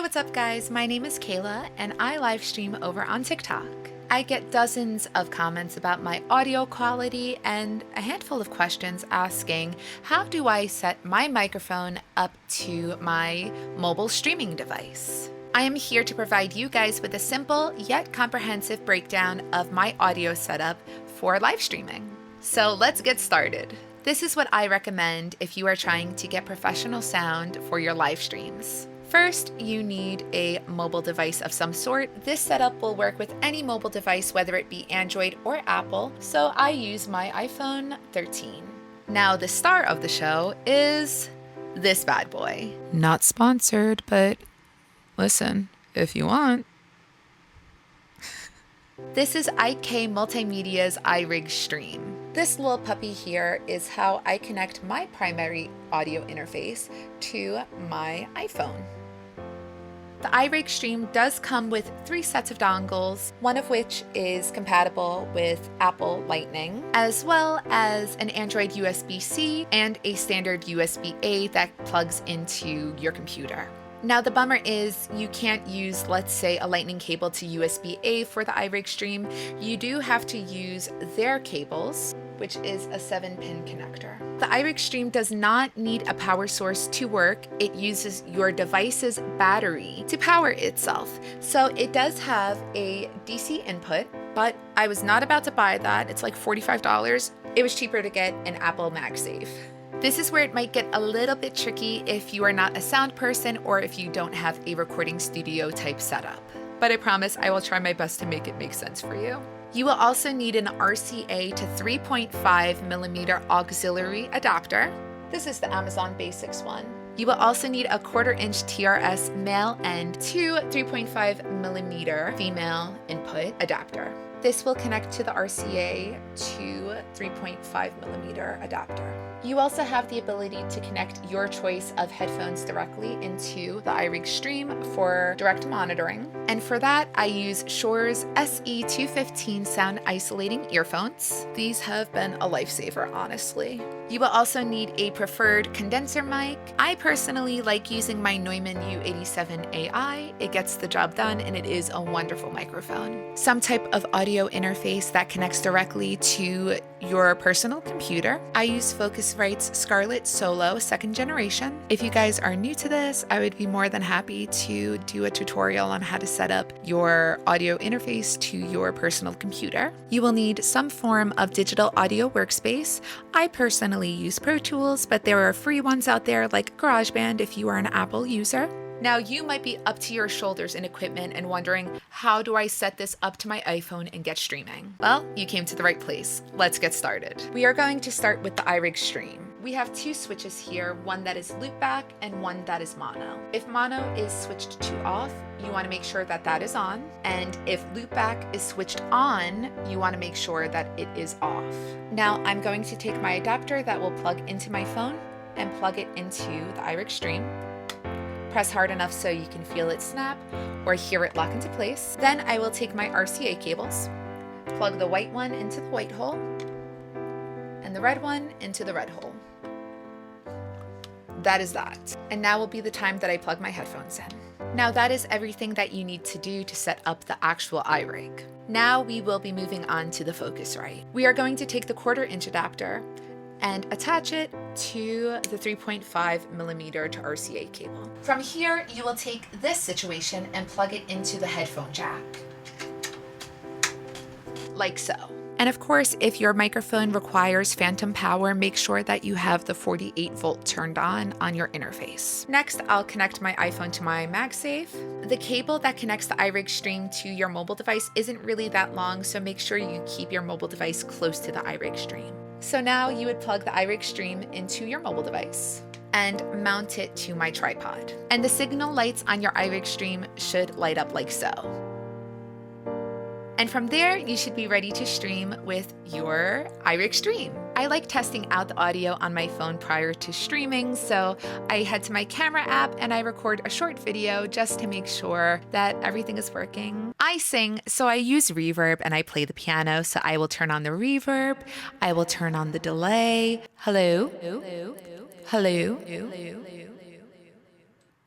Hey, what's up guys? My name is Kayla and I live stream over on TikTok. I get dozens of comments about my audio quality and a handful of questions asking, how do I set my microphone up to my mobile streaming device? I am here to provide you guys with a simple yet comprehensive breakdown of my audio setup for live streaming. So let's get started. This is what I recommend if you are trying to get professional sound for your live streams. First, you need a mobile device of some sort. This setup will work with any mobile device, whether it be Android or Apple, so I use my iPhone 13. Now, the star of the show is this bad boy. Not sponsored, but listen, if you want. This is IK Multimedia's iRig stream. This little puppy here is how I connect my primary audio interface to my iPhone. The iRig stream does come with 3 sets of dongles, one of which is compatible with Apple Lightning, as well as an Android USB-C and a standard USB-A that plugs into your computer. Now the bummer is you can't use, let's say, a lightning cable to USB-A for the iRig stream. You do have to use their cables, which is a 7-pin connector. The iRig stream does not need a power source to work. It uses your device's battery to power itself. So it does have a DC input, but I was not about to buy that. It's like $45. It was cheaper to get an Apple MagSafe. This is where it might get a little bit tricky if you are not a sound person or if you don't have a recording studio type setup. But I promise I will try my best to make it make sense for you. You will also need an RCA to 3.5mm auxiliary adapter. This is the Amazon Basics one. You will also need a 1/4-inch TRS male end to 3.5mm female input adapter. This will connect to the RCA to 3.5mm adapter. You also have the ability to connect your choice of headphones directly into the iRig stream for direct monitoring. And for that, I use Shure's SE215 sound isolating earphones. These have been a lifesaver, honestly. You will also need a preferred condenser mic. I personally like using my Neumann U87AI. It gets the job done and it is a wonderful microphone. Some type of audio interface that connects directly to your personal computer. I use Focusrite's Scarlett Solo 2nd generation. If you guys are new to this, I would be more than happy to do a tutorial on how to set up your audio interface to your personal computer. You will need some form of digital audio workspace. I personally use Pro Tools, but there are free ones out there like GarageBand if you are an Apple user. Now you might be up to your shoulders in equipment and wondering, how do I set this up to my iPhone and get streaming? Well, you came to the right place. Let's get started. We are going to start with the iRig stream. We have 2 switches here, one that is loopback and one that is mono. If mono is switched to off, you want to make sure that that is on. And if loopback is switched on, you want to make sure that it is off. Now I'm going to take my adapter that will plug into my phone and plug it into the iRig stream. Press hard enough so you can feel it snap or hear it lock into place. Then I will take my RCA cables, plug the white one into the white hole, and the red one into the red hole. That is that. And now will be the time that I plug my headphones in. Now that is everything that you need to do to set up the actual iRig. Now we will be moving on to the Focusrite. We are going to take the 1/4-inch adapter and attach it to the 3.5mm to RCA cable. From here, you will take this situation and plug it into the headphone jack, like so. And of course, if your microphone requires phantom power, make sure that you have the 48-volt turned on your interface. Next, I'll connect my iPhone to my MagSafe. The cable that connects the iRig stream to your mobile device isn't really that long, so make sure you keep your mobile device close to the iRig stream. So now you would plug the iRig stream into your mobile device and mount it to my tripod. And the signal lights on your iRig stream should light up like so. And from there, you should be ready to stream with your iRig stream. I like testing out the audio on my phone prior to streaming, so I head to my camera app and I record a short video just to make sure that everything is working. I sing, so I use reverb and I play the piano, so I will turn on the reverb, I will turn on the delay. Hello? Hello?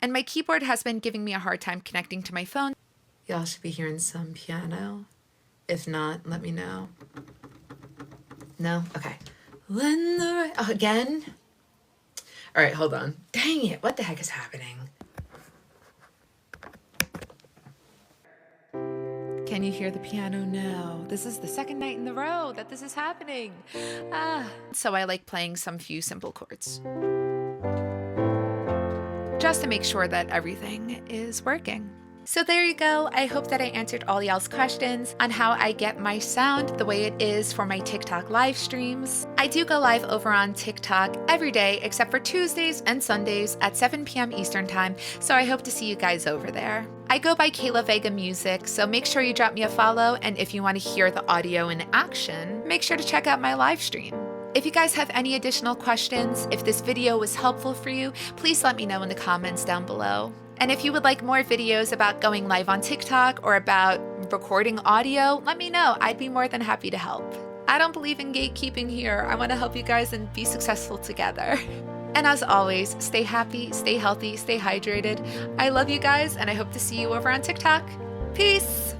And my keyboard has been giving me a hard time connecting to my phone. Y'all should be hearing some piano. If not, let me know. No? Okay. Again? All right, hold on. Dang it, what the heck is happening? Can you hear the piano? No. This is the second night in a row that this is happening. So I like playing some few simple chords, just to make sure that everything is working. So there you go. I hope that I answered all y'all's questions on how I get my sound the way it is for my TikTok live streams. I do go live over on TikTok every day except for Tuesdays and Sundays at 7 p.m. Eastern Time, so I hope to see you guys over there. I go by Kayla Vega Music, so make sure you drop me a follow, and if you want to hear the audio in action, make sure to check out my live stream. If you guys have any additional questions, if this video was helpful for you, please let me know in the comments down below. And if you would like more videos about going live on TikTok or about recording audio, let me know. I'd be more than happy to help. I don't believe in gatekeeping here. I want to help you guys and be successful together. And as always, stay happy, stay healthy, stay hydrated. I love you guys, and I hope to see you over on TikTok. Peace!